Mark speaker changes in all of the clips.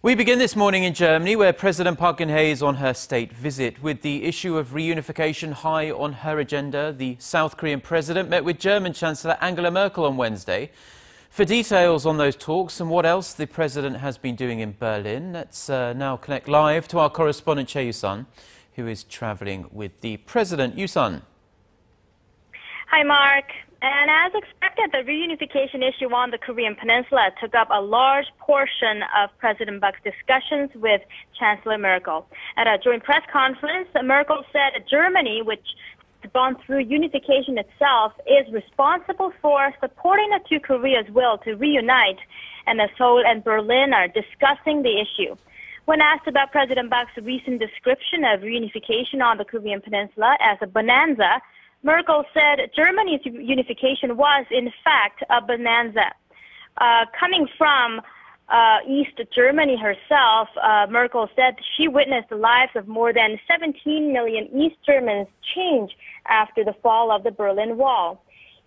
Speaker 1: We begin this morning in Germany, where President Park Geun-hye is on her state visit. With the issue of reunification high on her agenda, the South Korean president met with German Chancellor Angela Merkel on Wednesday. For details on those talks and what else the president has been doing in Berlin, let's now connect live to our correspondent Choi You-sun, who is travelling with the president. You-sun.
Speaker 2: Hi, Mark. And as expected, the reunification issue on the Korean peninsula took up a large portion of President Park's discussions with Chancellor Merkel. At a joint press conference, Merkel said Germany, which has gone through unification itself, is responsible for supporting the two Koreas' will to reunite, and the Seoul and Berlin are discussing the issue. When asked about President Park's recent description of reunification on the Korean peninsula as a bonanza, Merkel said Germany's unification was, in fact, a bonanza. Coming from East Germany herself, Merkel said she witnessed the lives of more than 17 million East Germans change after the fall of the Berlin Wall.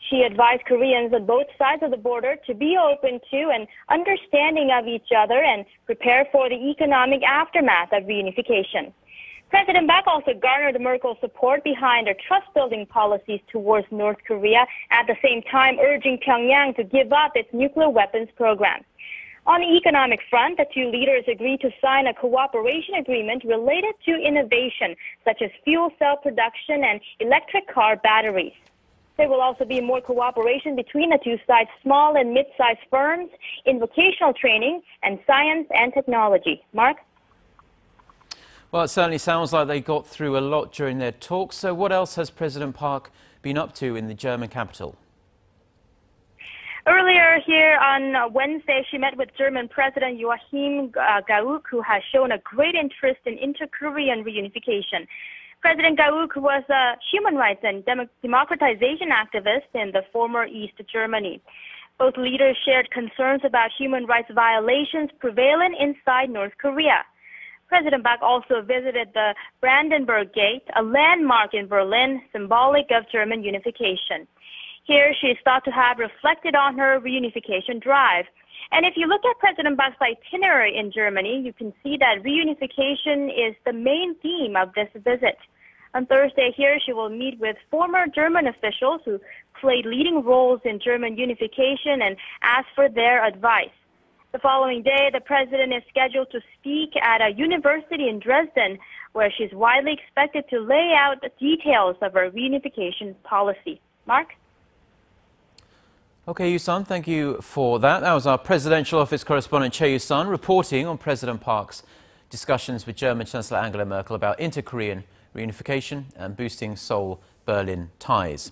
Speaker 2: She advised Koreans on both sides of the border to be open to and understanding of each other and prepare for the economic aftermath of reunification. President Park also garnered Merkel's support behind her trust-building policies towards North Korea, at the same time urging Pyongyang to give up its nuclear weapons program. On the economic front, the two leaders agreed to sign a cooperation agreement related to innovation, such as fuel cell production and electric car batteries. There will also be more cooperation between the two sides' small and mid-sized firms in vocational training and science and technology. Mark?
Speaker 1: Well, it certainly sounds like they got through a lot during their talks. So what else has President Park been up to in the German capital?
Speaker 2: Earlier here on Wednesday, she met with German President Joachim Gauck, who has shown a great interest in inter-Korean reunification. President Gauck was a human rights and democratization activist in the former East Germany. Both leaders shared concerns about human rights violations prevalent inside North Korea. President Park also visited the Brandenburg Gate, a landmark in Berlin, symbolic of German unification. Here, she is thought to have reflected on her reunification drive. And if you look at President Park's itinerary in Germany, you can see that reunification is the main theme of this visit. On Thursday here, she will meet with former German officials who played leading roles in German unification and ask for their advice. The following day, the president is scheduled to speak at a university in Dresden, where she's widely expected to lay out the details of her reunification policy. Mark?
Speaker 1: Okay, You-sun, thank you for that. That was our presidential office correspondent Choi You-sun reporting on President Park's discussions with German Chancellor Angela Merkel about inter-Korean reunification and boosting Seoul-Berlin ties.